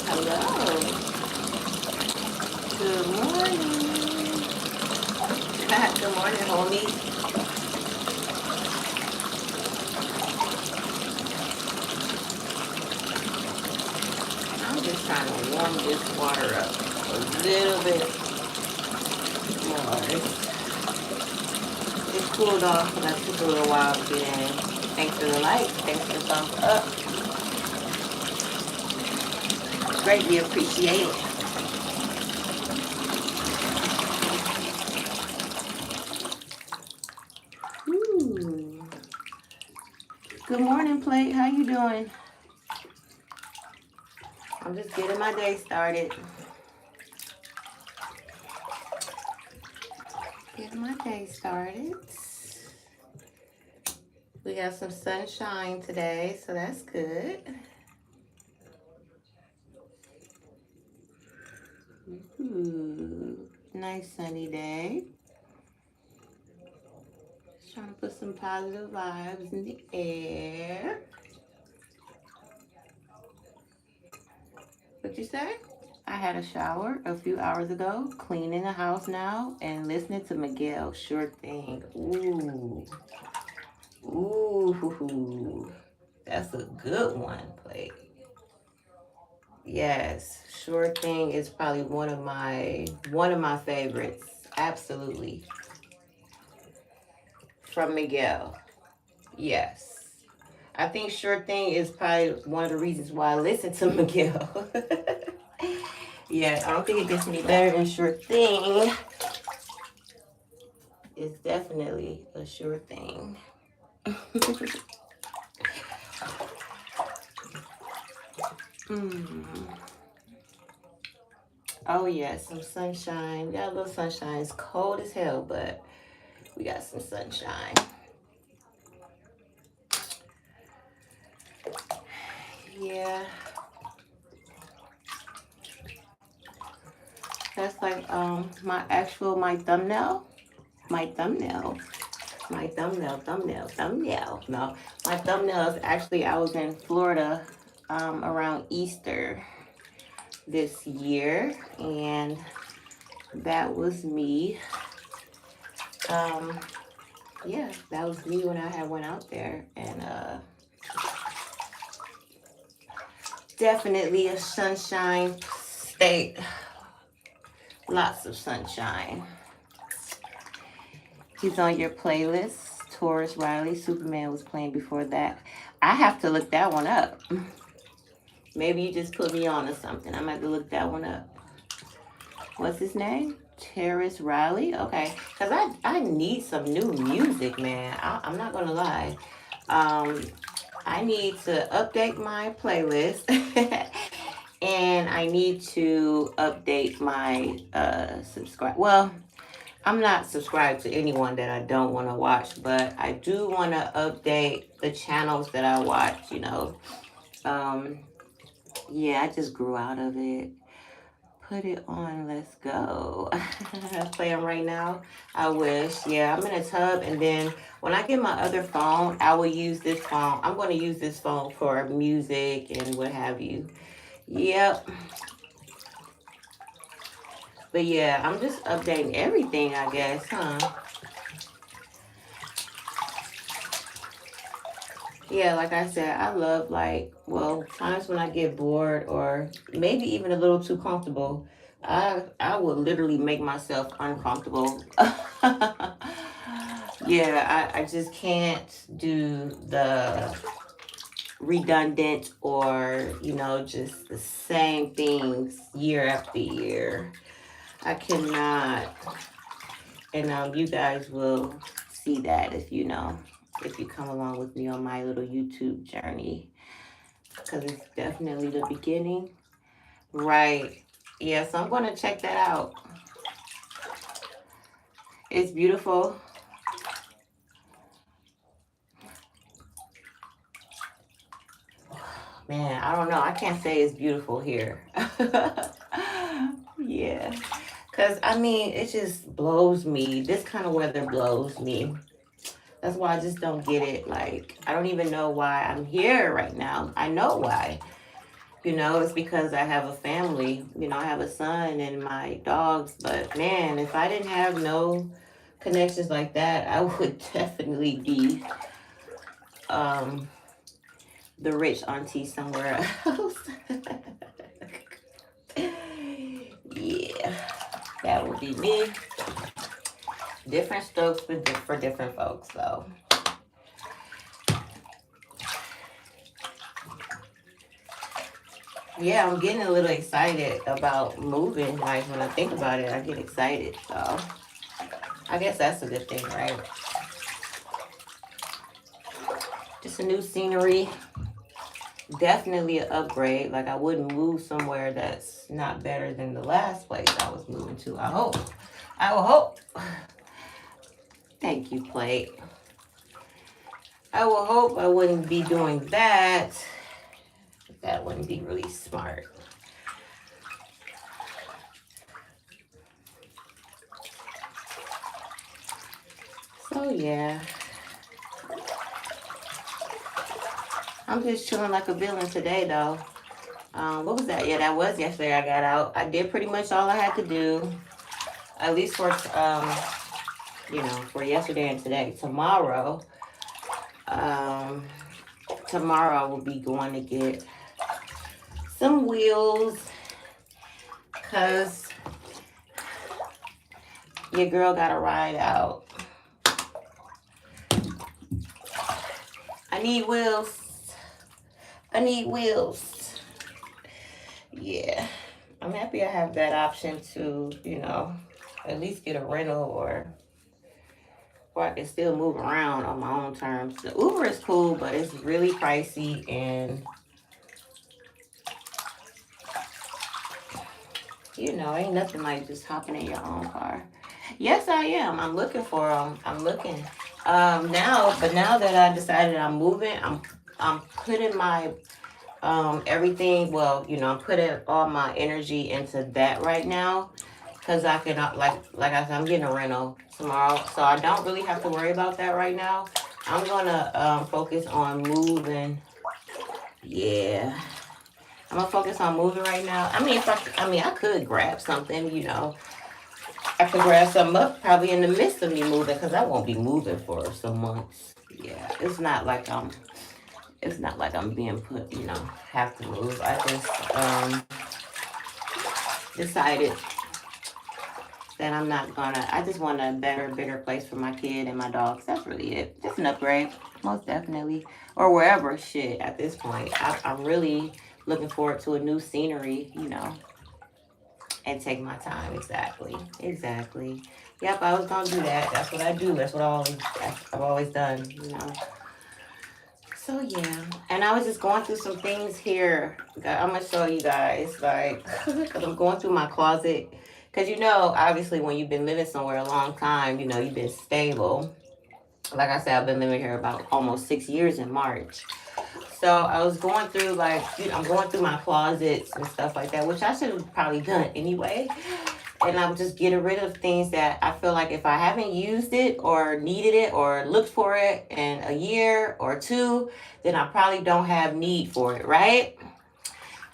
Hello. Good morning. Good morning, Honee. I'm just trying to warm this water up a little bit more. It's cooled off, but that took a little while to get in. Thanks for the like. Thanks for the thumbs up. Greatly appreciate it. Ooh. Good morning, Plate. How you doing? I'm just getting my day started. Getting my day started. We got some sunshine today, so that's good. Ooh, nice sunny day. Just trying to put some positive vibes in the air. What you say? I had a shower a few hours ago, cleaning the house now, and listening to Miguel. Sure thing. Ooh. Ooh. That's a good one, Plate. Yes, Sure Thing is probably one of my favorites. Absolutely. From Miguel. Yes. I think Sure Thing is probably one of the reasons why I listen to Miguel. Yeah, I don't think it gets any better than Sure Thing. It's definitely a sure thing. Oh yeah, some sunshine. We got a little sunshine. It's cold as hell, but we got some sunshine. Yeah. That's like my thumbnail. My thumbnail. No, my thumbnail is actually, I was in Florida around Easter this year, and that was me. Yeah, that was me when I had went out there, and definitely a sunshine state. Lots of sunshine. He's on your playlist. Taurus Riley, Superman was playing before that. I have to look that one up. Maybe you just put me on or something. I'm going to look that one up. What's his name? Taurus Riley? Okay. Because I need some new music, man. I'm not going to lie. I need to update my playlist. And I need to update my subscribe. Well, I'm not subscribed to anyone that I don't want to watch, but I do want to update the channels that I watch, you know. Yeah, I just grew out of it. Put it on, let's go. Play them right now. I wish. Yeah, I'm in a tub, and then when I get my other phone, I will use this phone. I'm going to use this phone for music and what have you. Yep. But yeah, I'm just updating everything, I guess, huh? Yeah, like I said, I love, like, well, times when I get bored or maybe even a little too comfortable, I would literally make myself uncomfortable. Yeah, I just can't do the redundant or, you know, just the same things year after year. I cannot. And you guys will see that if you come along with me on my little YouTube journey, because it's definitely the beginning. Right. Yeah, so I'm going to check that out. It's beautiful. Man, I don't know. I can't say it's beautiful here. Yeah. Because, I mean, it just blows me. This kind of weather blows me. That's why I just don't get it. Like, I don't even know why I'm here right now. I know why. You know, it's because I have a family. You know, I have a son and my dogs. But man, if I didn't have no connections like that, I would definitely be um, the rich auntie somewhere else. Yeah, that would be me. Different strokes for different folks, though. Yeah, I'm getting a little excited about moving. Like when I think about it, I get excited. So I guess that's a good thing, right? Just a new scenery. Definitely an upgrade. Like I wouldn't move somewhere that's not better than the last place I was moving to. I hope. I will hope. Thank you, Plate. I will hope I wouldn't be doing that. That wouldn't be really smart. So yeah, I'm just chilling like a villain today though. What was that? Yeah, that was yesterday. I got out. I did pretty much all I had to do, at least for for yesterday and today. Um, tomorrow I will be going to get some wheels, cause your girl got to ride out. I need wheels. I need wheels. Yeah. I'm happy I have that option to, at least get a rental or I can still move around on my own terms. The Uber is cool, but it's really pricey and ain't nothing like just hopping in your own car. Yes, I am. I'm looking for them. I'm looking. Now that I decided I'm moving, I'm putting my everything. Well, I'm putting all my energy into that right now, because I can like I said, I'm getting a rental tomorrow, so I don't really have to worry about that right now. I'm gonna focus on moving. Yeah. I'm gonna focus on moving right now. I mean, I could grab something, I could grab something up probably in the midst of me moving, because I won't be moving for some months. Yeah, it's not like I'm being put, have to move. I just decided that I'm not gonna. I just want a better, bigger place for my kid and my dogs. That's really it. Just an upgrade, most definitely, or wherever. Shit, at this point, I'm really looking forward to a new scenery, and take my time. Exactly, exactly. Yep, I was gonna do that. That's what I do. That's what I've always done. So yeah, and I was just going through some things here. I'm gonna show you guys, like, because I'm going through my closet. Because obviously, when you've been living somewhere a long time, you've been stable. Like I said, I've been living here about almost 6 years in March. So I was going through I'm going through my closets and stuff like that, which I should have probably done anyway. And I'm just getting rid of things that I feel like if I haven't used it or needed it or looked for it in a year or two, then I probably don't have need for it, right?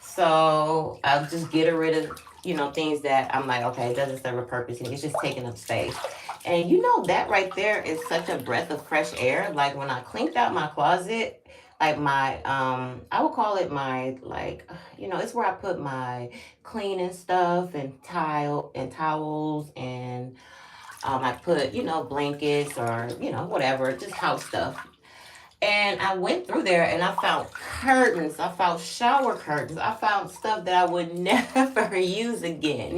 So I'll just get rid of, things that I'm like, okay, it doesn't serve a purpose and it's just taking up space. And that right there is such a breath of fresh air. Like when I cleaned out my closet, like my I would call it my it's where I put my cleaning stuff and towels and I put, blankets or, whatever, just house stuff. And I went through there and I found curtains. I found shower curtains. I found stuff that I would never use again.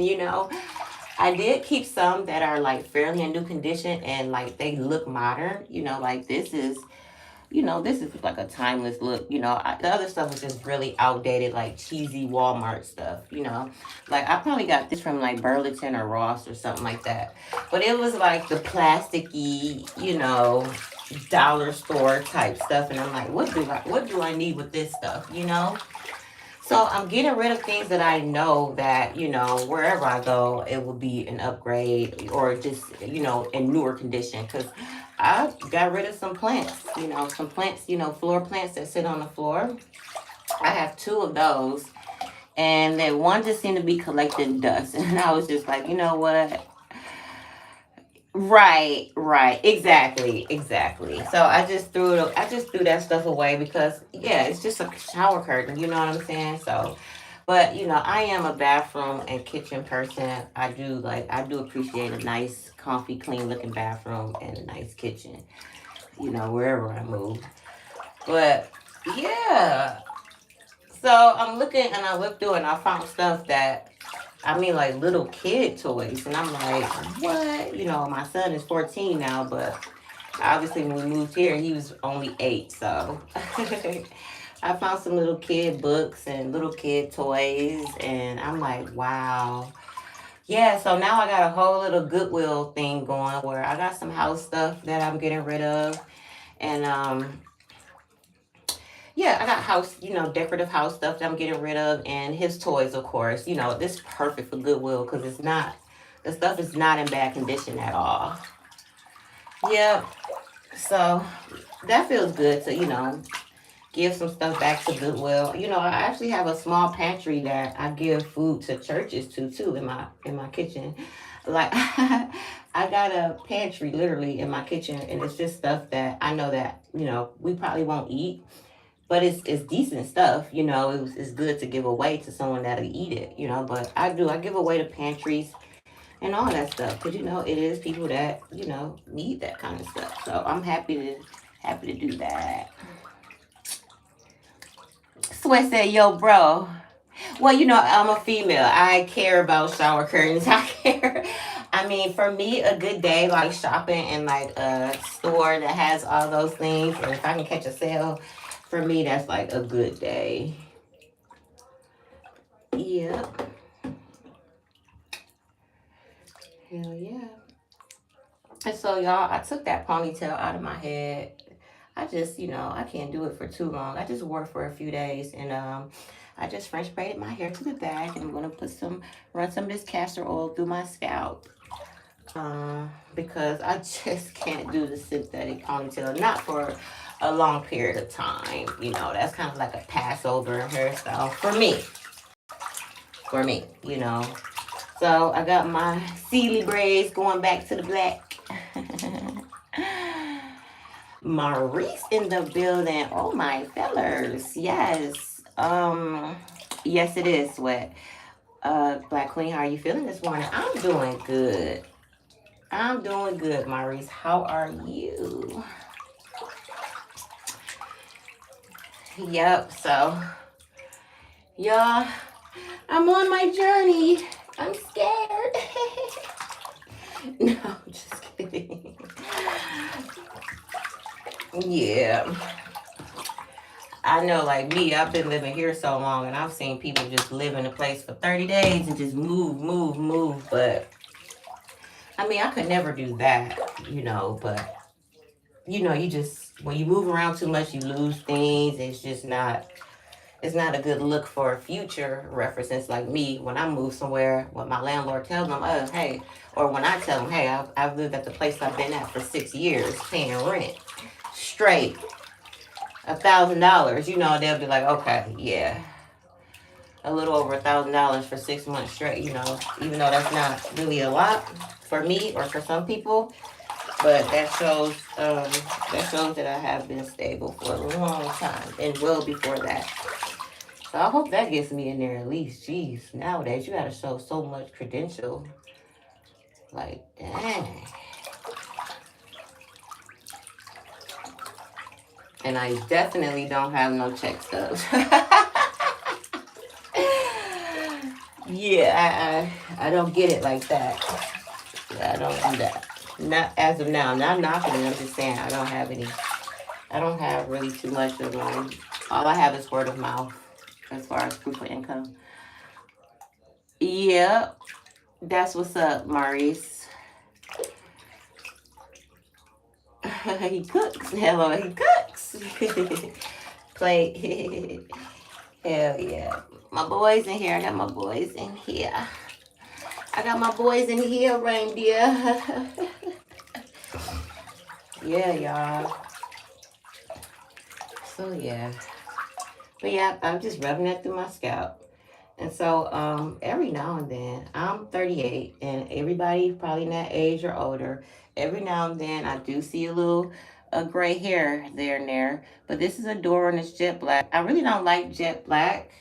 I did keep some that are like fairly in new condition and like they look modern. Like this is like a timeless look. The other stuff was just really outdated, like cheesy Walmart stuff. Like I probably got this from like Burlington or Ross or something like that. But it was like the plasticky, dollar store type stuff, and I'm like, what do I need with this stuff? So I'm getting rid of things that I know that, wherever I go, it will be an upgrade or just, in newer condition. Because I got rid of some plants, floor plants that sit on the floor. I have two of those. And then one just seemed to be collecting dust. And I was just like, you know what? Right, right, exactly. So I just threw that stuff away because yeah, it's just a shower curtain, you know what I'm saying? So, but you know, I am a bathroom and kitchen person. I do appreciate a nice, comfy, clean looking bathroom and a nice kitchen, you know, wherever I move. But yeah, so I'm looking and I looked through and I found stuff that I mean, like little kid toys. And I'm like, what? You know, my son is 14 now, but obviously when we moved here, he was only 8. So I found some little kid books and little kid toys. And I'm like, wow. Yeah, so now I got a whole little Goodwill thing going where I got some house stuff that I'm getting rid of. And yeah, I got house, you know, decorative house stuff that I'm getting rid of, and his toys, of course. You know, this is perfect for Goodwill because the stuff is not in bad condition at all. Yeah, so that feels good to, you know, give some stuff back to Goodwill. You know, I actually have a small pantry that I give food to churches to too in my kitchen. Like I got a pantry literally in my kitchen, and it's just stuff that I know that you know we probably won't eat, but it's decent stuff, you know. It's good to give away to someone that'll eat it, you know. But I give away to pantries and all that stuff because you know it is people that you know need that kind of stuff. So I'm happy to do that. Sweat said, "Yo, bro." Well, you know I'm a female. I care about shower curtains. I care. I mean, for me, a good day like shopping in like a store that has all those things, and if I can catch a sale, for me that's like a good day. Yep. Hell yeah. And so, y'all, I took that ponytail out of my head. I just, you know, I can't do it for too long. I just wore it for a few days, and I just French braided my hair to the back, and I'm gonna run some of this castor oil through my scalp, because I just can't do the synthetic ponytail, not for a long period of time. You know, that's kind of like a Passover hairstyle for me, you know. So I got my Sealy braids going back to the black. Maurice in the building. Oh my fellers. Yes. Yes it is, Sweat. Black Queen, how are you feeling this morning? I'm doing good. I'm doing good, Maurice. How are you? Yep, so y'all, I'm on my journey. I'm scared. No, just kidding. Yeah. I know, like me, I've been living here so long, and I've seen people just live in a place for 30 days and just move. But I mean, I could never do that, you know. But you know, you just when you move around too much, you lose things. It's not a good look for future references. Like me, when I move somewhere, when my landlord tells them, oh, hey, or when I tell them, hey, I've lived at the place I've been at for 6 years, paying rent straight, $1,000. You know, they'll be like, okay, yeah, a little over $1,000 for 6 months straight. You know, even though that's not really a lot for me or for some people, but that shows that I have been stable for a long time and well before that. So I hope that gets me in there at least. Jeez, nowadays you gotta show so much credential. Like, dang. And I definitely don't have no check stubs. Yeah, I don't get it like that. Yeah, I don't do that. Not as of now. Not knocking it. I'm just saying I don't have any. I don't have really too much of them. All I have is word of mouth as far as proof of income. Yeah, that's what's up, Maurice. He cooks. Hello, he cooks. Play. Hell yeah. My boys in here. I got my boys in here. I got my boys in here, reindeer. Yeah, y'all. So yeah. But yeah, I'm just rubbing that through my scalp. And so every now and then, I'm 38, and everybody probably in that age or older, every now and then I do see a little gray hair there and there. But this is Adora and it's jet black. I really don't like jet black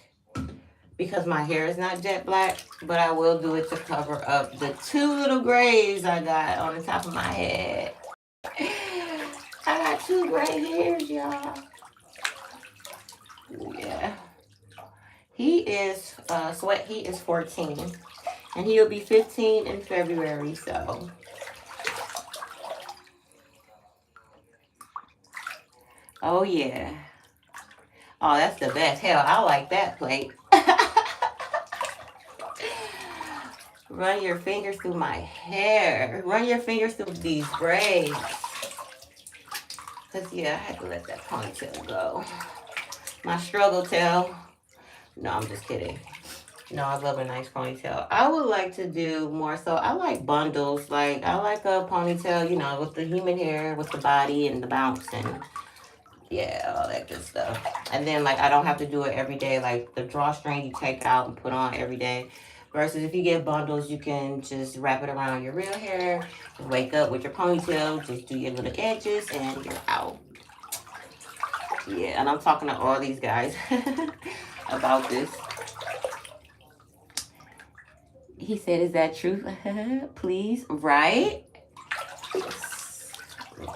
because my hair is not jet black, but I will do it to cover up the two little grays I got on the top of my head. I got two gray hairs, y'all. Yeah. He is he is 14, and he'll be 15 in February. So oh yeah. Oh, that's the best. Hell, I like that plate. Run your fingers through my hair. Run your fingers through these braids. Cause yeah, I had to let that ponytail go. My struggle tail. No, I'm just kidding. No, I love a nice ponytail. I would like to do more so. I like bundles. Like, I like a ponytail, you know, with the human hair, with the body and the bounce and yeah, all that good stuff. And then, like, I don't have to do it every day. Like, the drawstring you take out and put on every day. Versus if you get bundles, you can just wrap it around your real hair, wake up with your ponytail, just do your little edges, and you're out. Yeah, and I'm talking to all these guys about this. He said, is that true? Please, right?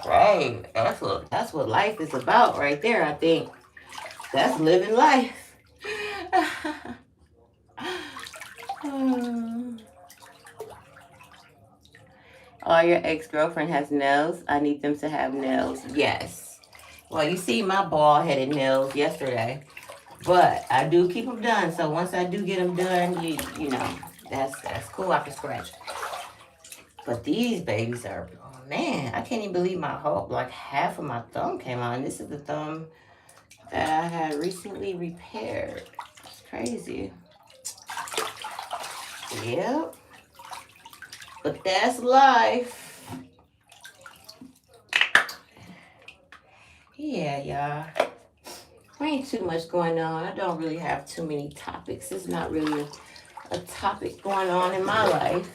Right. That's what life is about right there, I think. That's living life. Oh, your ex-girlfriend has nails. I need them to have nails. Yes. Well, you see my bald-headed nails yesterday. But I do keep them done. So once I do get them done, you know, that's cool. I can scratch. But these babies are, oh, man, I can't even believe my whole, like half of my thumb came out. And this is the thumb that I had recently repaired. It's crazy. Yep. But that's life. Yeah, y'all. Ain't too much going on. I don't really have too many topics. It's not really a topic going on in my life.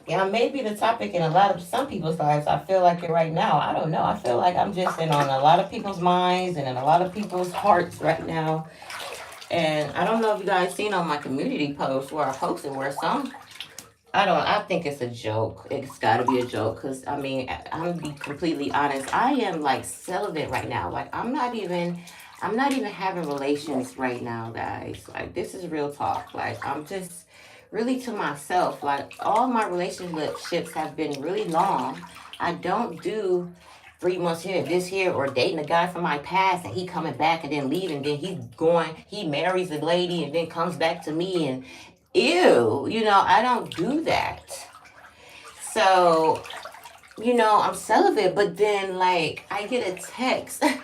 Yeah, maybe the topic in a lot of some people's lives. I feel like it right now. I don't know. I feel like I'm just in on a lot of people's minds and in a lot of people's hearts right now. And I don't know if you guys seen on my community post where I posted where some, I think it's a joke. It's got to be a joke because, I mean, I'm going to be completely honest. I am, like, celibate right now. Like, I'm not even having relations right now, guys. Like, this is real talk. Like, I'm just really to myself. Like, all my relationships have been really long. I don't do 3 months here, this here, or dating a guy from my past and he coming back and then leaving. Then he marries a lady and then comes back to me and ew, you know, I don't do that. So, you know, I'm celibate, but then like I get a text. And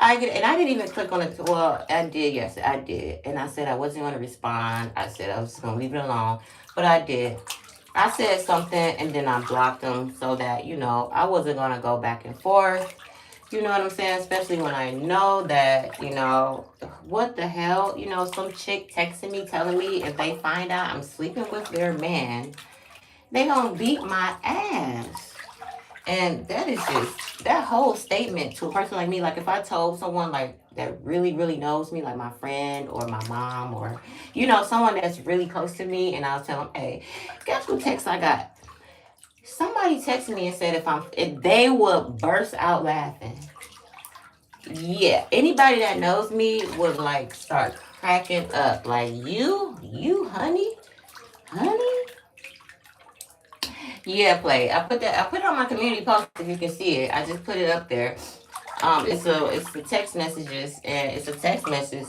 I didn't even click on it. Well, I did, yes, I did. And I said I wasn't gonna respond. I said I was just gonna leave it alone. But I did. I said something and then I blocked them so that, you know, I wasn't gonna go back and forth. You know what I'm saying? Especially when I know that, you know, what the hell? You know, some chick texting me, telling me if they find out I'm sleeping with their man, they gonna beat my ass. And that is just, that whole statement to a person like me, like if I told someone like that really, really knows me, like my friend or my mom or, you know, someone that's really close to me, and I'll tell them, hey, guess what text I got? Somebody texted me and said if they would burst out laughing. Yeah, anybody that knows me would like start cracking up. Like you, honey. Yeah, play. I put it on my community post if you can see it. I just put it up there. It's the text messages and it's a text message.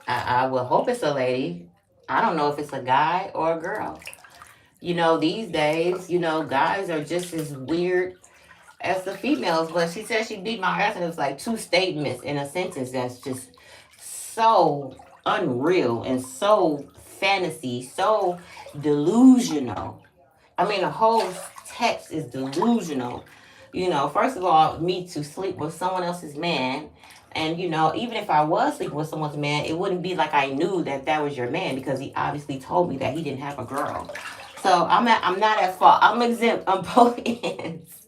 I will hope it's a lady. I don't know if it's a guy or a girl. You know, these days, you know, guys are just as weird as the females. But she said she beat my ass, and it was like 2 statements in a sentence that's just so unreal and so fantasy, so delusional. I mean, the whole text is delusional. You know, first of all, me to sleep with someone else's man. And, you know, even if I was sleeping with someone's man, it wouldn't be like I knew that that was your man because he obviously told me that he didn't have a girl. So I'm not at fault. I'm exempt on both ends.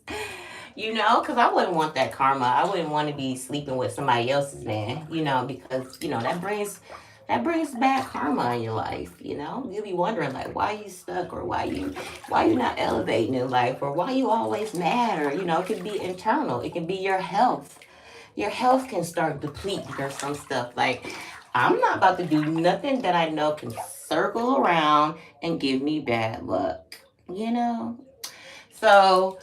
You know, because I wouldn't want that karma. I wouldn't want to be sleeping with somebody else's man, you know, because, you know, that brings bad karma in your life, you know? You'll be wondering like why you stuck or why you not elevating in life or why you always mad or, you know, it could be internal. It can be your health. Your health can start depleting or some stuff. Like I'm not about to do nothing that I know can circle around and give me bad luck, you know? So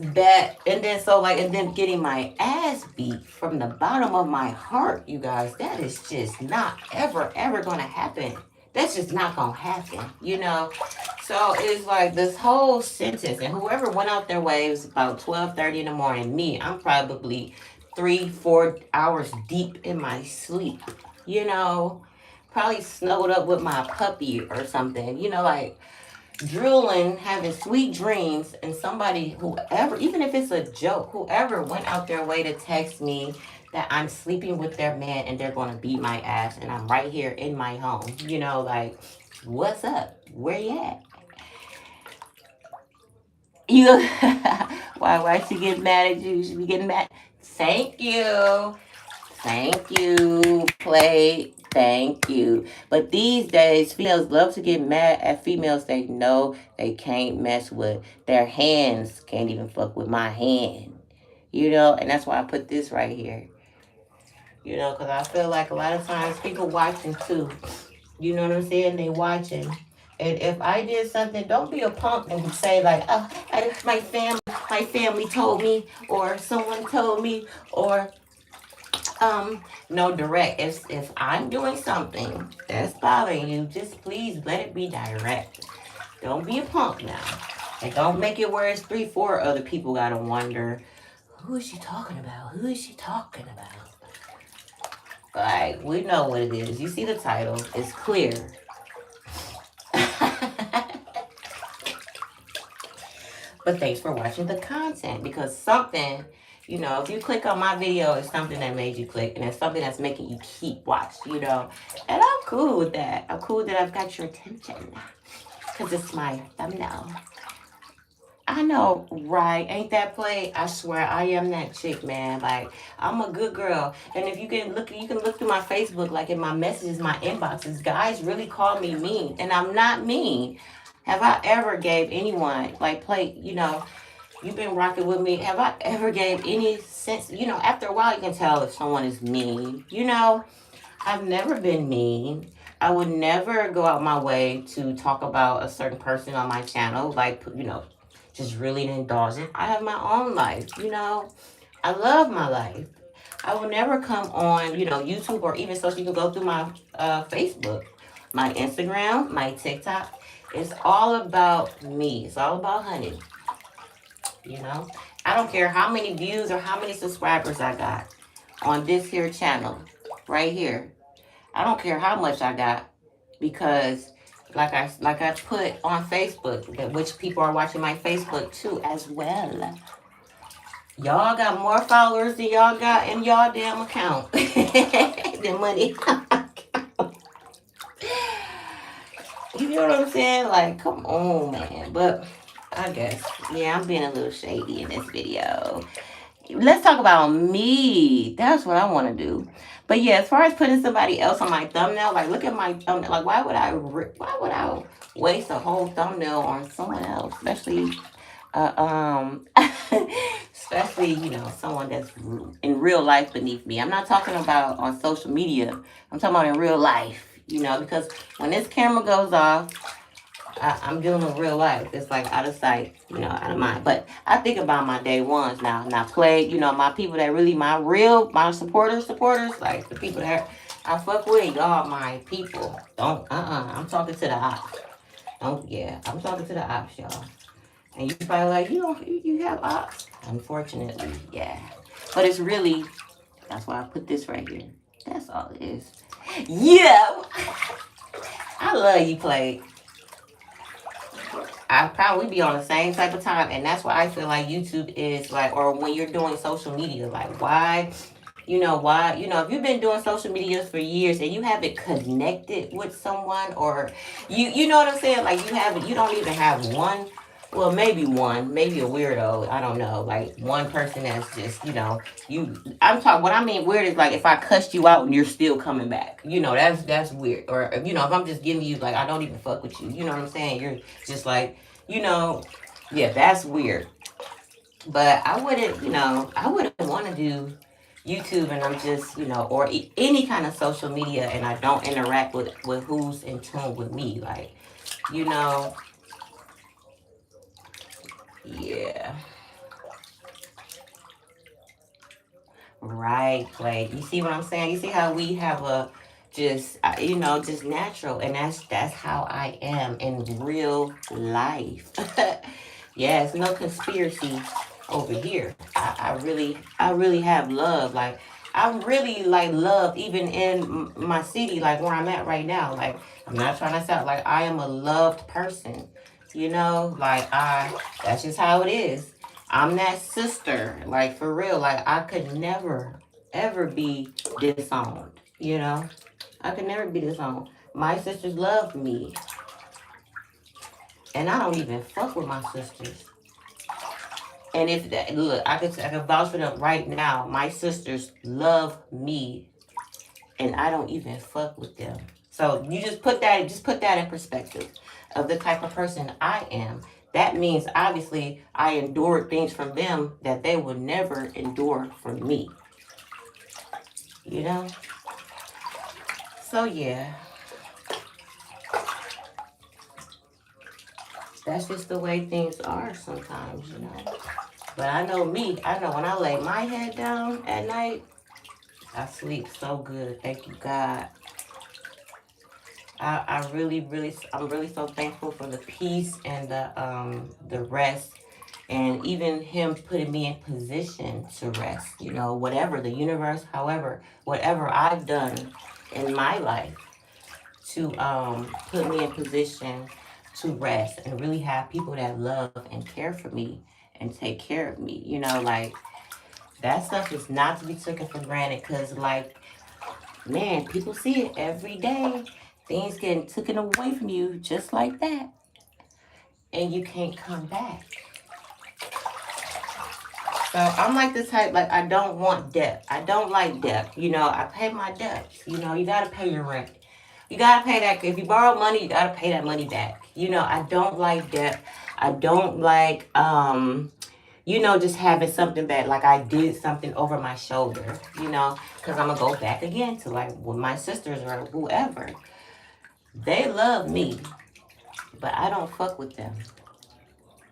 and then getting my ass beat from the bottom of my heart, you guys, that is just not ever gonna happen. That's just not gonna happen, you know. So it's like this whole sentence, and whoever went out their way, it was about 12:30 in the morning. Me, I'm probably 3-4 hours deep in my sleep, you know, probably snuggled up with my puppy or something, you know, like drooling, having sweet dreams, and somebody, whoever, even if it's a joke, whoever went out their way to text me that I'm sleeping with their man and they're going to beat my ass and I'm right here in my home, you know, like, what's up? Where you at? You, why she get mad at you? She be getting mad. Thank you. Thank you, play. Thank you. But these days, females love to get mad at females they know they can't mess with. Their hands can't even fuck with my hand. You know, and that's why I put this right here. You know, because I feel like a lot of times people watching too. You know what I'm saying? They watching. And if I did something, don't be a punk and say like, oh, my family told me, or someone told me, or no, direct. If I'm doing something that's bothering you, just please let it be direct. Don't be a punk now. And don't make it where it's 3-4 other people gotta wonder, who is she talking about? Who is she talking about? Like, we know what it is. You see the title, it's clear. But thanks for watching the content, because something, you know, if you click on my video, it's something that made you click, and it's something that's making you keep watching, you know. And I'm cool with that. I'm cool that I've got your attention, because it's my thumbnail. I know, right? Ain't that play? I swear, I am that chick, man. Like, I'm a good girl. And if you can look through my Facebook, like in my messages, my inboxes, guys really call me mean. And I'm not mean. Have I ever gave anyone, like, play, you know, you've been rocking with me. Have I ever gave any sense, you know, after a while you can tell if someone is mean. You know, I've never been mean. I would never go out my way to talk about a certain person on my channel, like, you know, just really indulgent. I have my own life, you know. I love my life. I will never come on, you know, YouTube or even so you can go through my Facebook, my Instagram, my TikTok. It's all about me. It's all about Honey. You know, I don't care how many views or how many subscribers I got on this here channel right here. I don't care how much I got, because like I put on Facebook, that which people are watching my Facebook too as well. Y'all got more followers than y'all got in y'all damn account. The money. You know what I'm saying? Like, come on, man. But I guess, yeah, I'm being a little shady in this video. Let's talk about me. That's what I want to do. But yeah, as far as putting somebody else on my thumbnail, like, look at my thumbnail. Like, why would I waste a whole thumbnail on someone else, especially especially, you know, someone that's in real life beneath me. I'm not talking about on social media. I'm talking about in real life, you know, because when this camera goes off, I'm dealing with real life. It's like out of sight, you know, out of mind. But I think about my day ones now. And I play, you know, my people that really, my supporters, like the people that I fuck with, y'all my people. I'm talking to the ops. I'm talking to the ops, y'all. And you probably like, you have ops? Unfortunately, yeah. But it's really, that's why I put this right here. That's all it is. Yeah. I love you, Play. I probably be on the same type of time, and that's why I feel like YouTube is like, or when you're doing social media, like why, if you've been doing social media for years and you haven't connected with someone, or you know what I'm saying, like you don't even have one, well, maybe one, maybe a weirdo, I don't know, like one person that's just, I'm talking, what I mean weird is like if I cussed you out and you're still coming back, that's weird. Or, if I'm just giving you, like, I don't even fuck with you, you know what I'm saying? You're just like, yeah, that's weird. But I wouldn't want to do YouTube and I'm just, or any kind of social media and I don't interact with who's in tune with me. Like, you know, yeah. Right, like you see what I'm saying? You see how we have a just natural, and that's how I am in real life. Yes, no conspiracy over here. I really have love. Like I really like love, even in my city, like where I'm at right now. Like I'm not trying to sound like I am a loved person. Like that's just how it is. I'm that sister, like for real. Like I could never, ever be disowned. I could never be disowned. My sisters love me, and I don't even fuck with my sisters. And if that, look, I could vouch for them right now. My sisters love me, and I don't even fuck with them. So you just put that in perspective of the type of person I am. That means obviously I endured things from them that they would never endure from me. You know? So yeah, that's just the way things are sometimes. But I know me, I know when I lay my head down at night, I sleep so good. Thank you, God. I really, really, I'm really so thankful for the peace and the rest, and even him putting me in position to rest. Whatever the universe, however, whatever I've done in my life to put me in position to rest and really have people that love and care for me and take care of me. Like that stuff is not to be taken for granted, because like, man, people see it every day. Things getting taken away from you just like that, and you can't come back. So I'm like this type, like I don't want debt. I don't like debt. I pay my debts. You gotta pay your rent. You gotta pay that. If you borrow money, you gotta pay that money back. I don't like debt. I don't like just having something that like I did something over my shoulder, because I'm gonna go back again to like with my sisters or whoever. They love me, but I don't fuck with them.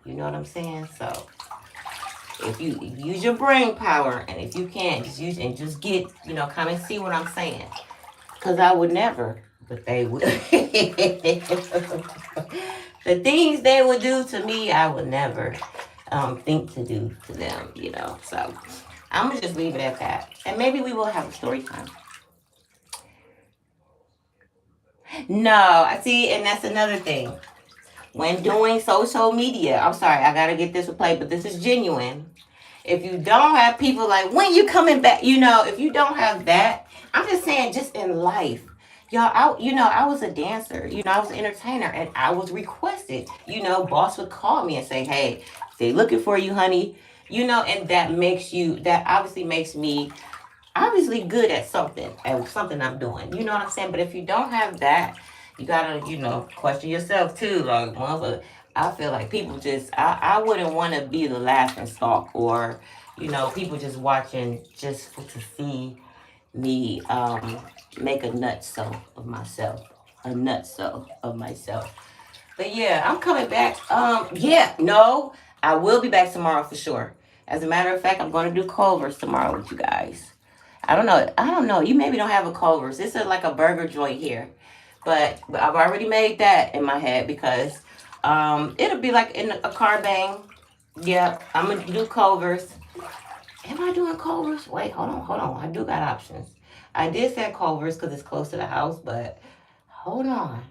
You know what I'm saying? So if you use your brain power, and if you can't, just use and just get, kind of see what I'm saying. Because I would never, but they would. The things they would do to me, I would never think to do to them. So I'm going to just leave it at that. And maybe we will have a story time. No, I see, and that's another thing. When doing social media, I'm sorry, I got to get this replay, but this is genuine. If you don't have people like, when you coming back, if you don't have that, I'm just saying, just in life. Y'all, I was a dancer, I was an entertainer, and I was requested. Boss would call me and say, hey, they looking for you, honey. And that obviously makes me obviously good at something I'm doing. You know what I'm saying? But if you don't have that, you gotta, question yourself too. Like, mother, I feel like people I wouldn't want to be the laughing stock, or, people just watching just to see me make a nutso of myself. A nutso of myself. But yeah, I'm coming back. Yeah, no, I will be back tomorrow for sure. As a matter of fact, I'm going to do Culver's tomorrow with you guys. I don't know. I don't know. You maybe don't have a Culver's. This is like a burger joint here. But I've already made that in my head, because it'll be like in a car bang. Yeah, I'm going to do Culver's. Am I doing Culver's? Wait, hold on. I do got options. I did say Culver's because it's close to the house, but hold on.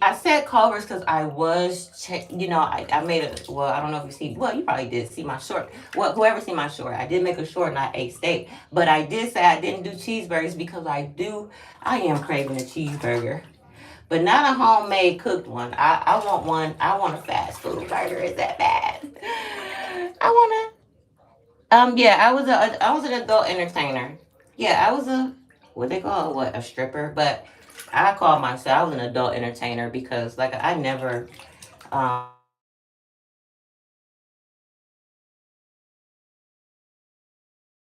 I said Culver's because I was, you know, I made a, well, I don't know if you see, well, you probably did see my short. Well, whoever seen my short, I did make a short and I ate steak. But I did say I didn't do cheeseburgers because I am craving a cheeseburger. But not a homemade cooked one. I want a fast food burger. Is that bad? I want yeah, I was an adult entertainer. Yeah, I was a, what they call, what, a stripper? But I call myself, I was an adult entertainer because, like, I never, um,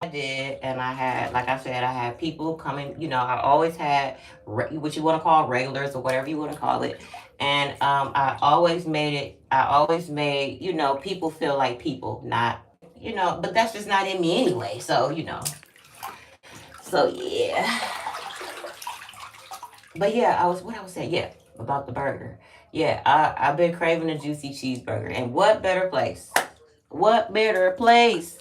I did, and I had, like I said, I had people coming. You know, I always had what you want to call regulars or whatever you want to call it, and I always made it. I always made, you know, people feel like people, not, you know. But that's just not in me anyway. So you know. So yeah. But yeah, I was saying, yeah, about the burger. Yeah, I've been craving a juicy cheeseburger, and what better place? What better place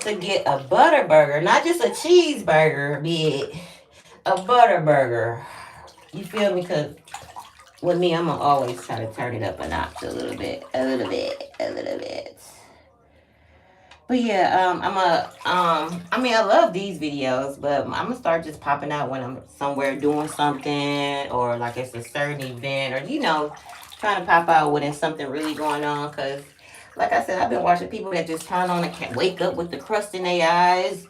to get a butter burger, not just a cheeseburger, be a butter burger. You feel me? Because with me, I'm gonna always try to turn it up a notch a little bit, a little bit, a little bit. But yeah, I mean, I love these videos, but I'm gonna start just popping out when I'm somewhere doing something, or like it's a certain event, or you know, trying to pop out when there's something really going on. Cause, like I said, I've been watching people that just turn on and can't wake up with the crust in their eyes.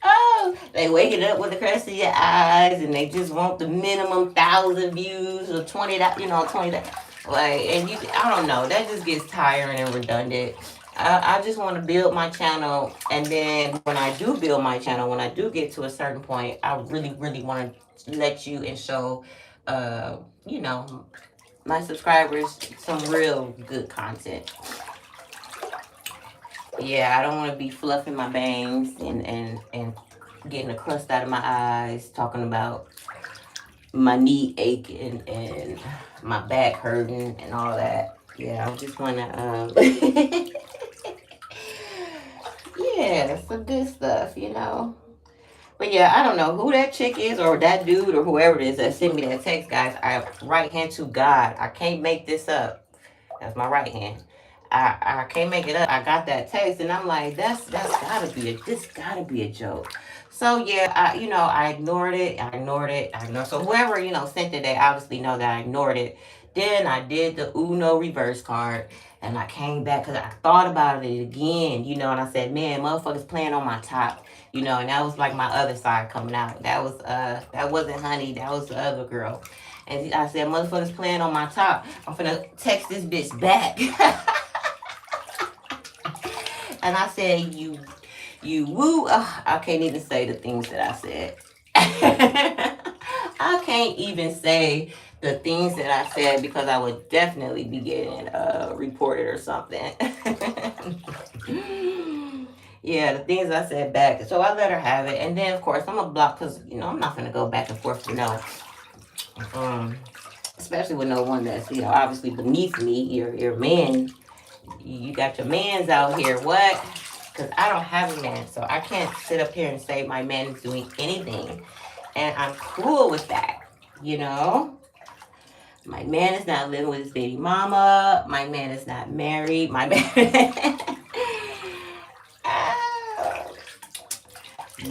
Oh, they waking up with the crust in your eyes, and they just want the minimum 1,000 views or 20, you know, 20. Like, and you, I don't know, that just gets tiring and redundant. I just want to build my channel, and then when I do build my channel, when I do get to a certain point, I really, really want to let you and show, you know, my subscribers some real good content. Yeah, I don't want to be fluffing my bangs and getting the crust out of my eyes, talking about my knee aching and my back hurting and all that. Yeah, I just want to, yeah, some good stuff, you know. But yeah, I don't know who that chick is or that dude or whoever it is that sent me that text, guys. I right hand to God. I can't make this up. That's my right hand. I can't make it up. I got that text and I'm like, that's gotta be this gotta be a joke. So yeah, you know, I ignored it. I ignored it. I ignored. So whoever, you know, sent it, they obviously know that I ignored it. Then I did the Uno reverse card, and I came back because I thought about it again, you know, and I said, man, motherfuckers playing on my top, you know, and that was like my other side coming out. That wasn't Honey, that was the other girl. And I said, motherfuckers playing on my top. I'm finna text this bitch back. And I said, you woo. I can't even say the things that I said. I can't even say the things that I said because I would definitely be getting reported or something. Yeah, the things I said back. So I let her have it. And then, of course, I'm going to block because, you know, I'm not going to go back and forth, you know. Especially with no one that's, you know, obviously beneath me, your man. You got your mans out here. What? Because I don't have a man. So I can't sit up here and say my man is doing anything. And I'm cool with that, you know. My man is not living with his baby mama. My man is not married. My man...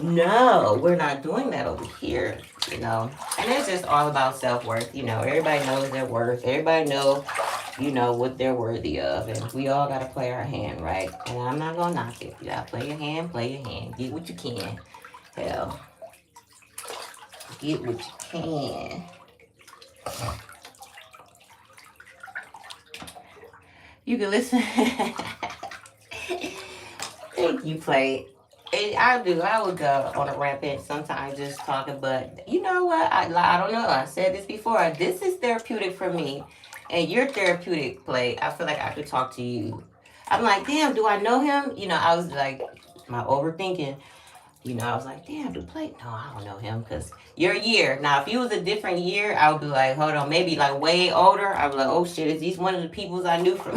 No, we're not doing that over here, you know. And it's just all about self-worth, you know. Everybody knows their worth. Everybody knows, you know, what they're worthy of. And we all got to play our hand, right? And I'm not going to knock it. You got to play your hand, play your hand. Get what you can. Hell. Get what you can. You can listen. Thank you, Play. I do. I would go on a rampant sometimes just talking, but you know what? I don't know. I said this before. This is therapeutic for me, and you're therapeutic, Play. I feel like I could talk to you. I'm like, damn, do I know him? You know, I was like, my overthinking. You know, I was like, damn, do Play? No, I don't know him because you're a year. Now, if he was a different year, I would be like, hold on, maybe like way older. I was like, oh shit, is these one of the peoples I knew from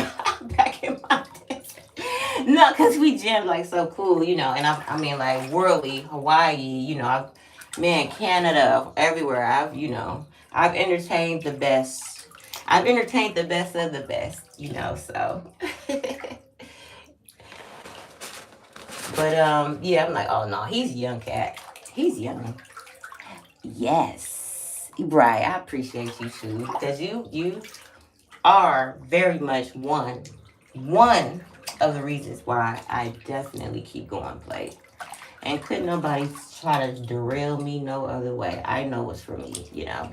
back in my days? No, because we jammed like so cool, you know, and I mean like worldly, Hawaii, you know, man, Canada, everywhere. I've entertained the best. I've entertained the best of the best, you know, so. But yeah, I'm like, oh no, he's a young cat. He's young. Yes. Right. I appreciate you too. Because you are very much one of the reasons why I definitely keep going play. And couldn't nobody try to derail me no other way. I know what's for me, you know.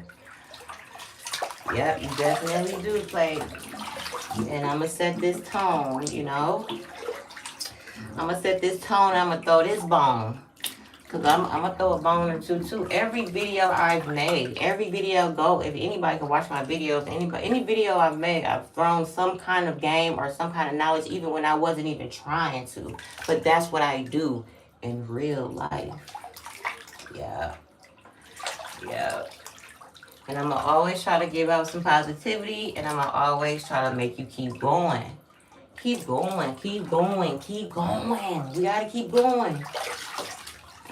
Yep, you definitely do play. And I'ma set this tone, you know. I'ma set this tone, I'ma throw this bone. Cause I'm gonna throw a bone or two too. Every video I've made, every video go. If anybody can watch my videos, any video I've made, I've thrown some kind of game or some kind of knowledge, even when I wasn't even trying to. But that's what I do in real life. Yeah, yeah. And I'm gonna always try to give out some positivity, and I'm gonna always try to make you keep going. Keep going, keep going, keep going. We gotta keep going.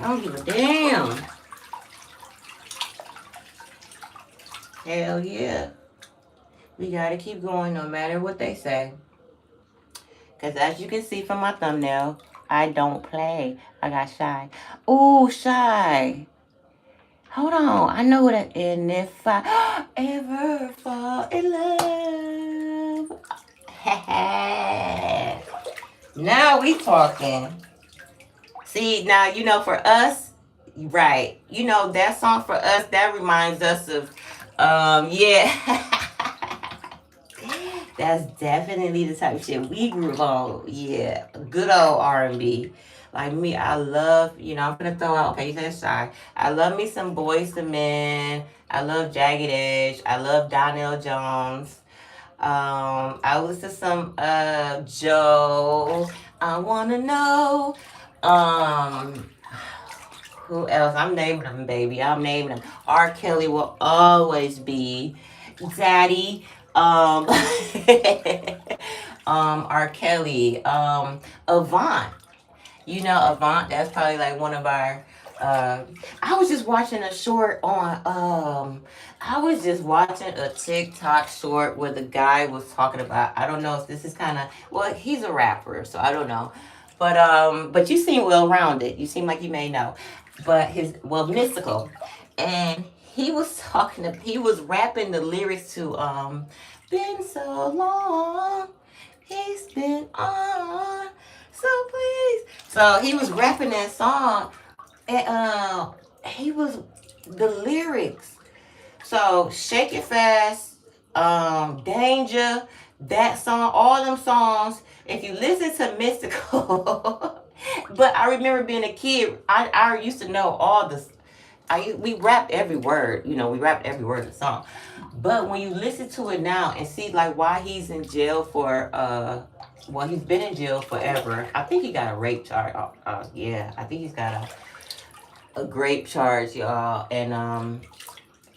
I don't give a damn. Hell yeah. We gotta keep going no matter what they say. Because as you can see from my thumbnail, I don't play. I got shy. Ooh, shy. Hold on. I know that. And if I ever fall in love. Now we talking. See, now, you know, for us, right, you know, that song for us, that reminds us of, yeah. That's definitely the type of shit we grew on. Yeah, good old R&B. Like me, I love, you know, I'm gonna throw out, okay, you said shy. I love me some Boys to Men. I love Jagged Edge. I love Donnell Jones. I listen to some Joe. I wanna know. Um, who else? I'm naming them, baby. I'm naming them. R. Kelly will always be Daddy. R. Kelly. Avant. You know, Avant. That's probably like one of our. I was just watching a short on. I was just watching a TikTok short where the guy was talking about. I don't know if this is kind of. Well, he's a rapper, so I don't know. But you seem well rounded. You seem like you may know. But mystical, and he was rapping the lyrics to been so long, he's been on, so please. So he was rapping that song, and he was the lyrics. So Shake It Fast, Danger, that song, all them songs. If you listen to Mystical, but I remember being a kid, I used to know all this. We rapped every word, you know, we rapped every word of the song. But when you listen to it now and see like why he's in jail for well, he's been in jail forever. I think he got a rape charge. Yeah, I think he's got a rape charge, y'all. And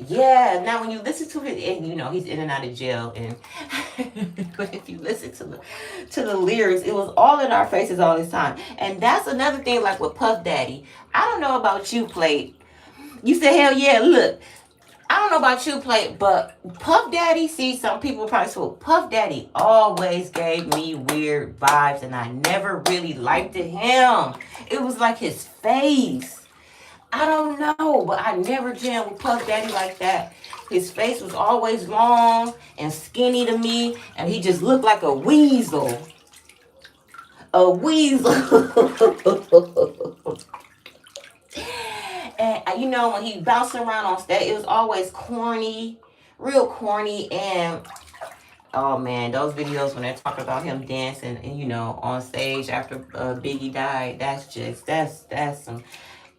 yeah, now when you listen to it, and you know he's in and out of jail, and but if you listen to the lyrics, it was all in our faces all this time. And that's another thing, like with Puff Daddy. I don't know about you, Plate. You said hell yeah. Look, I don't know about you, Plate, but Puff Daddy. See, some people probably say Puff Daddy always gave me weird vibes, and I never really liked him. It was like his face. I don't know, but I never jammed with Puff Daddy like that. His face was always long and skinny to me, and he just looked like a weasel. A weasel. And you know, when he bounced around on stage, it was always corny, real corny. And oh man, those videos when they talk about him dancing and you know on stage after Biggie died, that's some.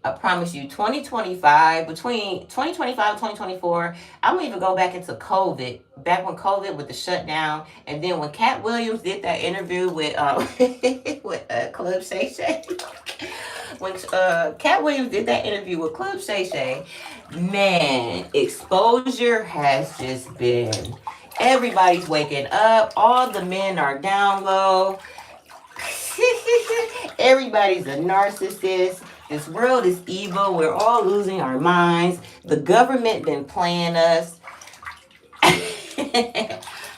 I promise you, 2025, between 2025 and 2024, I'm going to even go back into COVID, back when COVID with the shutdown. And then when Cat Williams did that interview with with Club Shay Shay, when Cat Williams did that interview with Club Shay Shay, man, exposure has just been, everybody's waking up. All the men are down low. Everybody's a narcissist. This world is evil. We're all losing our minds. The government been playing us.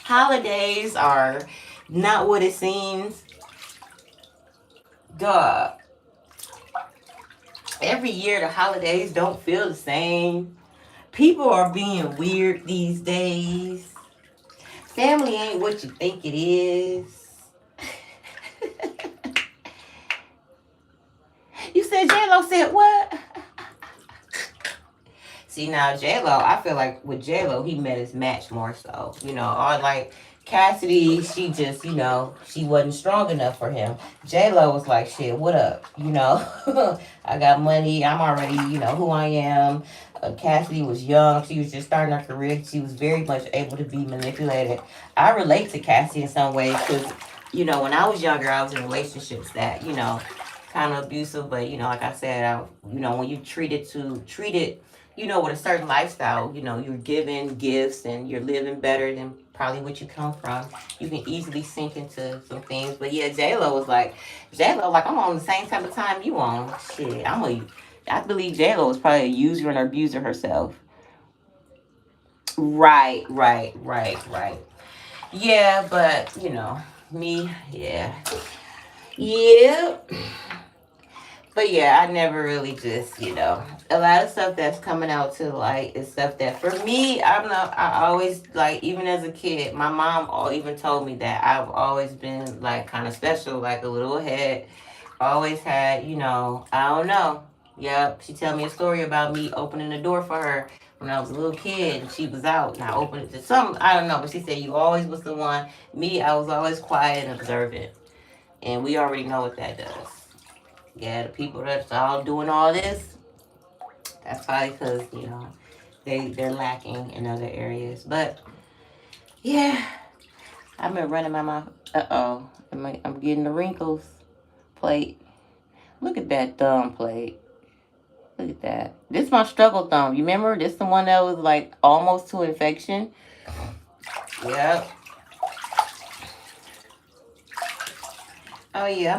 Holidays are not what it seems. Duh. Every year the holidays don't feel the same. People are being weird these days. Family ain't what you think it is. You said J-Lo said what? See, now J-Lo, I feel like with J-Lo, he met his match more so. You know, or like Cassidy, she just, you know, she wasn't strong enough for him. J-Lo was like, shit, what up? You know, I got money. I'm already, you know, who I am. Cassidy was young. She was just starting her career. She was very much able to be manipulated. I relate to Cassidy in some ways because, you know, when I was younger, I was in relationships that, you know, kind of abusive. But, you know, like I said, you know, when you treat it, you know, with a certain lifestyle, you know, you're giving gifts and you're living better than probably what you come from. You can easily sink into some things. But yeah, J-Lo, like, I'm on the same type of time you on. Shit, I believe J-Lo was probably a user and abuser herself. Right. Yeah, but, you know, me, yeah. Yeah. But yeah, I never really just, you know, a lot of stuff that's coming out to light is stuff that for me, I always, like, even as a kid, my mom even told me that I've always been, like, kind of special, like a little head. Always had, you know, I don't know. Yep, she tell me a story about me opening the door for her when I was a little kid and she was out and I opened it to some, I don't know, but she said you always was the one. Me, I was always quiet and observant. And we already know what that does. Yeah, the people that's all doing all this, that's probably because, you know, they're lacking in other areas. But yeah, I've been running my mouth. Uh-oh. I'm getting the wrinkles. Plate. Look at that thumb plate. Look at that. This is my struggle thumb. You remember? This the one that was like almost to infection. Yep. Oh yeah,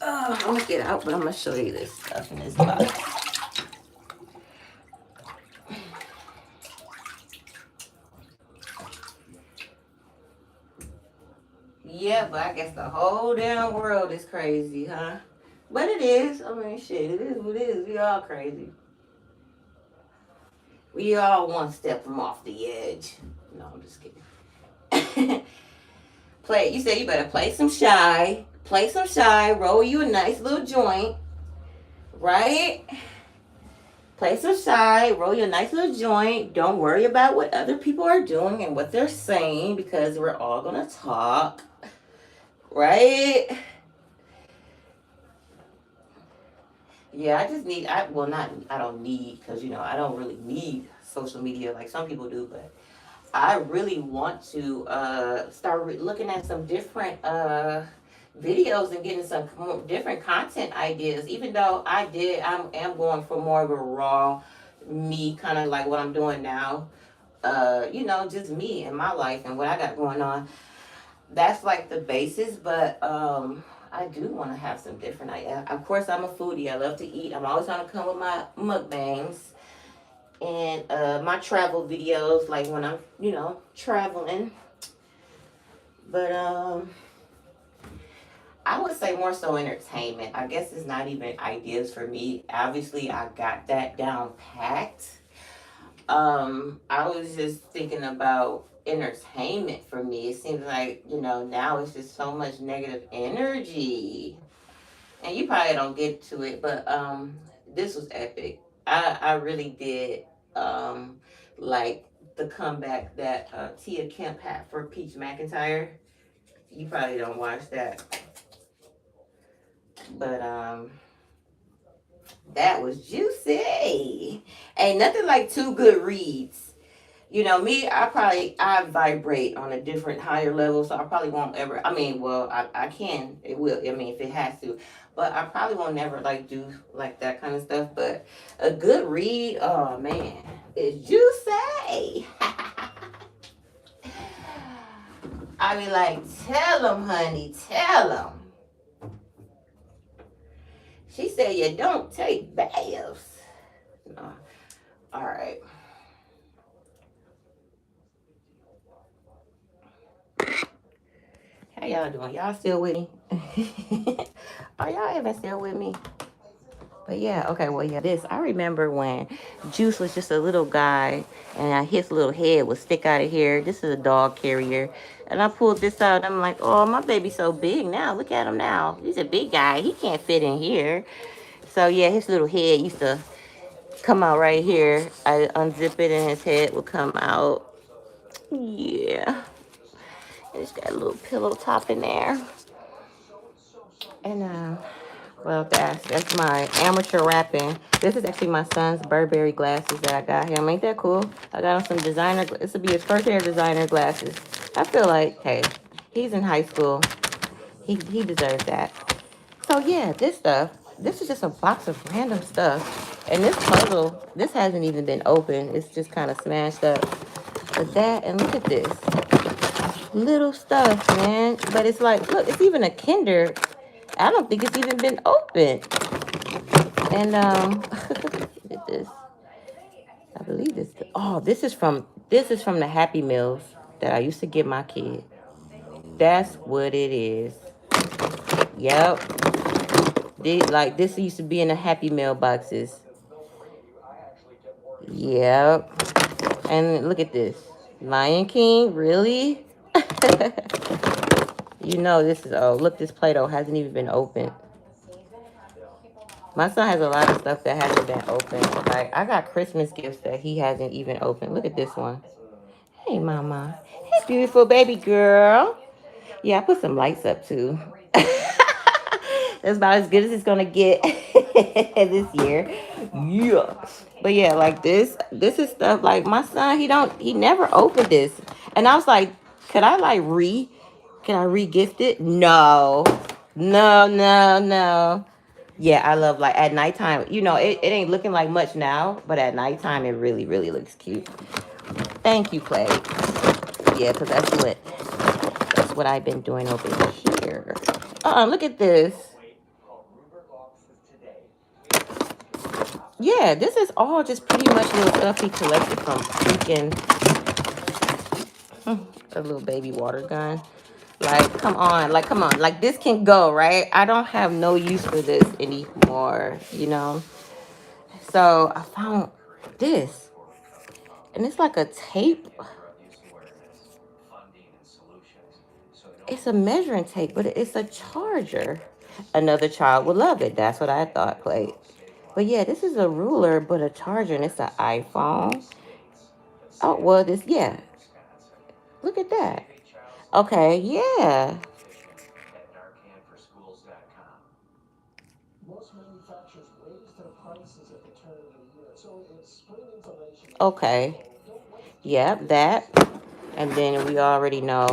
I'm gonna get out, but I'm gonna show you this stuff in this box. Yeah, but I guess the whole damn world is crazy, huh? But it is. I mean, shit, it is what it is. We all crazy. We all one step from off the edge. No, I'm just kidding. You said you better play some shy. Play some shy. Roll you a nice little joint. Right? Play some shy. Roll you a nice little joint. Don't worry about what other people are doing and what they're saying because we're all going to talk. Right? Yeah, I just need, I don't need, because, you know, I don't really need social media like some people do, but I really want to start looking at some different videos and getting some different content ideas, even though I am going for more of a raw me, kind of like what I'm doing now, you know, just me and my life and what I got going on. That's like the basis, but I do want to have some different ideas. Of course, I'm a foodie. I love to eat. I'm always trying to come with my mukbangs and my travel videos, like when I'm, you know, traveling. But I would say more so entertainment. I guess it's not even ideas for me. Obviously, I got that down packed. I was just thinking about entertainment for me. It seems like, you know, now it's just so much negative energy. And you probably don't get to it, but this was epic. I really did like the comeback that Tia Kemp had for Peach McIntyre. You probably don't watch that. But that was juicy. Ain't nothing like two good reads. You know, me, I vibrate on a different higher level, so I probably won't ever, I mean, well, I can, it will, I mean, if it has to, but I probably won't never, like, do, like, that kind of stuff, but a good read, oh, man, it's juicy. I be like, tell them, honey, tell them. tell you, don't take baths. No. All right. How y'all doing? Y'all still with me? Are y'all even still with me? But yeah, okay, well, yeah, this, I remember when Juice was just a little guy and his little head would stick out of here. This is a dog carrier. And I pulled this out and I'm like, oh, my baby's so big now. Look at him now. He's a big guy. He can't fit in here. So yeah, his little head used to come out right here. I unzip it and his head would come out. Yeah. It's got a little pillow top in there. And well, that's my amateur rapping. This is actually my son's Burberry glasses that I got him. Ain't that cool? I got him some designer. This will be his first pair of designer glasses. I feel like, hey, he's in high school. He deserves that. So yeah, this stuff. This is just a box of random stuff. And this puzzle, this hasn't even been opened. It's just kind of smashed up. But that, and look at this. Little stuff, man. But it's like, look, it's even a Kinder. I don't think it's even been opened. And look at this. I believe this. Oh, this is from the Happy Meals that I used to give my kid. That's what it is. Yep. This used to be in the Happy Meal boxes. Yep. And look at this. Lion King, really? You know this is, oh, look, this Play-Doh hasn't even been opened. My son has a lot of stuff that hasn't been opened. Like, I got Christmas gifts that he hasn't even opened. Look at this one. Hey, mama. Hey, beautiful baby girl. Yeah, I put some lights up, too. That's about as good as it's going to get this year. Yeah. But, yeah, like this is stuff, like, my son, he never opened this. And I was like, can I re-gift it? No. No, no, no. Yeah, I love, like, at nighttime, it ain't looking like much now, but at nighttime, it really, really looks cute. Thank you, Clay. Yeah, because that's what I've been doing over here. Look at this. Yeah, this is all just pretty much little stuff he collected from freaking a little baby water gun. Like, come on. Like, this can go, right? I don't have no use for this anymore, So, I found this. And it's like a tape. It's a measuring tape, but it's a charger. Another child would love it. That's what I thought, Clay. But yeah, this is a ruler, but a charger, and it's an iPhone. Oh, well, yeah. Look at that. Okay, yeah. Okay. Yep, that. And then we already know.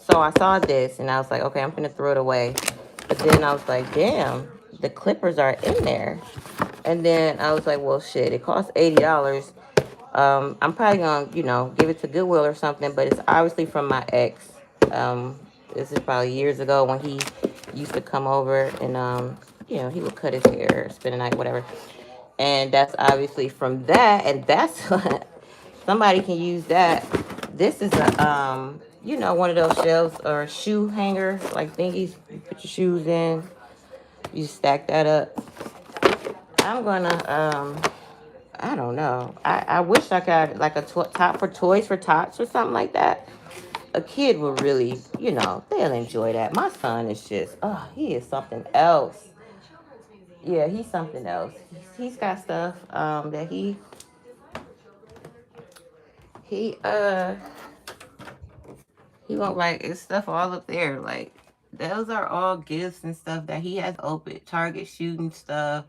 So I saw this, and I was like, okay, I'm going to throw it away. But then I was like, damn, the clippers are in there. And then I was like, well, shit, it costs $80. I'm probably gonna, give it to Goodwill or something, but it's obviously from my ex. This is probably years ago when he used to come over and, he would cut his hair, spend the night, whatever. And that's obviously from that, and that's somebody can use that. This is a, one of those shelves or shoe hanger, like thingies. You put your shoes in, you stack that up. I'm gonna, I don't know. I wish I could, like, a top for toys for tots or something like that. A kid would really, they'll enjoy that. My son is just, he is something else. Yeah, he's something else. He's got stuff that he won't, like, it's stuff all up there. Like, those are all gifts and stuff that he has opened. Target shooting stuff.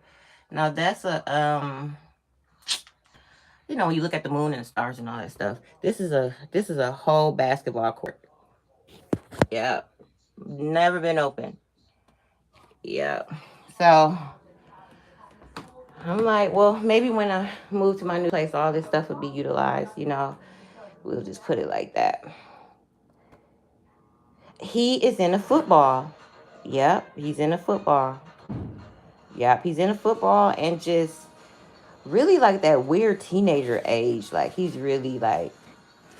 Now that's when you look at the moon and the stars and all that stuff. This is a whole basketball court. Yeah. Never been open. Yeah. So I'm like, well, maybe when I move to my new place, all this stuff will be utilized, We'll just put it like that. He is in a football. Yep, he's in a football. Yep, he's into football and just really like that weird teenager age. Like he's really like,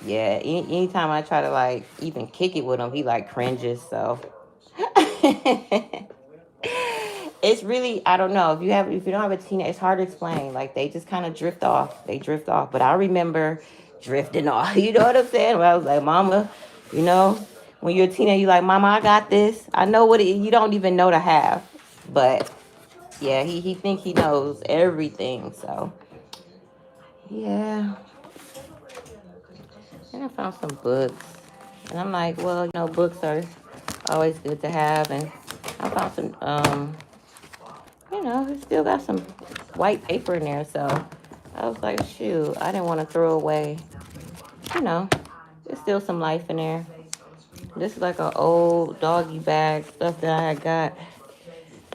yeah. Anytime I try to like even kick it with him, he like cringes. So it's really, I don't know, if you don't have a teenager, it's hard to explain. Like they just kind of drift off. They drift off. But I remember drifting off. You know what I'm saying? Where I was like, Mama, you know, when you're a teenager, you're like, Mama, I got this. I know what you don't even know to have. But yeah, he think he knows everything. So yeah. And I found some books. And I'm like, well, books are always good to have. And I found some it still got some white paper in there. So I was like, shoot, I didn't want to throw away, you know, there's still some life in there. This is like an old doggy bag stuff that I had got.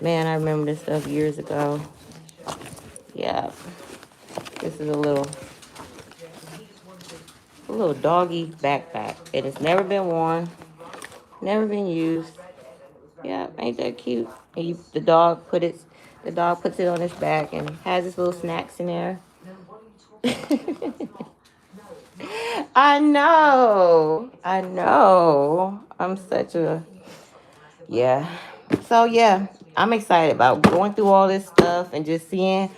Man, I remember this stuff years ago. Yeah, this is a little doggy backpack. It has never been worn, never been used. Yeah, ain't that cute? And the dog puts it on his back and has his little snacks in there. I know. I'm such a, yeah. So yeah, I'm excited about going through all this stuff and just seeing.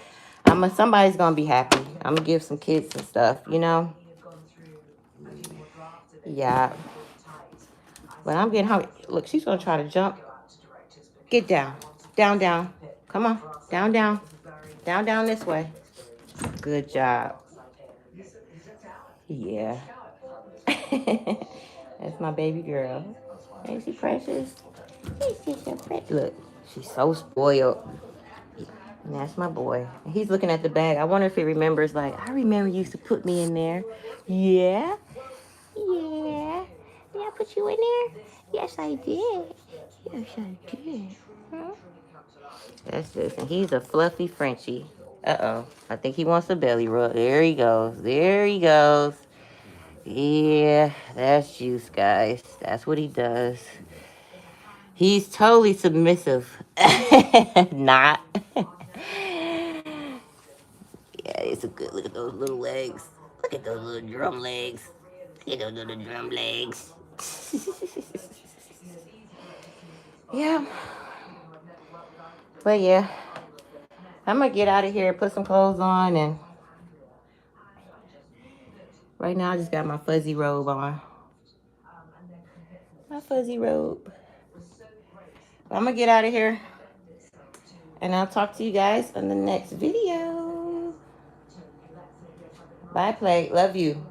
Somebody's gonna be happy. I'm gonna give some kids some stuff. Yeah. But I'm getting hungry. Look, she's gonna try to jump. Get down, down. Come on, down this way. Good job. Yeah. That's my baby girl. Ain't she precious? She's so precious. Look, she's so spoiled. And that's my boy. He's looking at the bag. I wonder if he remembers, like, I remember you used to put me in there. Yeah? Yeah. Did I put you in there? Yes, I did. Yes, I did. Huh? That's this. And he's a fluffy Frenchie. Uh-oh. I think he wants a belly rub. There he goes. Yeah, that's Juice, guys. That's what he does. He's totally submissive. Not. Yeah, it's a good. Look at those little legs. Look at those little drum legs. Look at those little drum legs. Yeah. But yeah, I'm gonna get out of here, put some clothes on, and right now I just got my fuzzy robe on. My fuzzy robe. I'm gonna get out of here, and I'll talk to you guys on the next video. Bye, Play. Love you.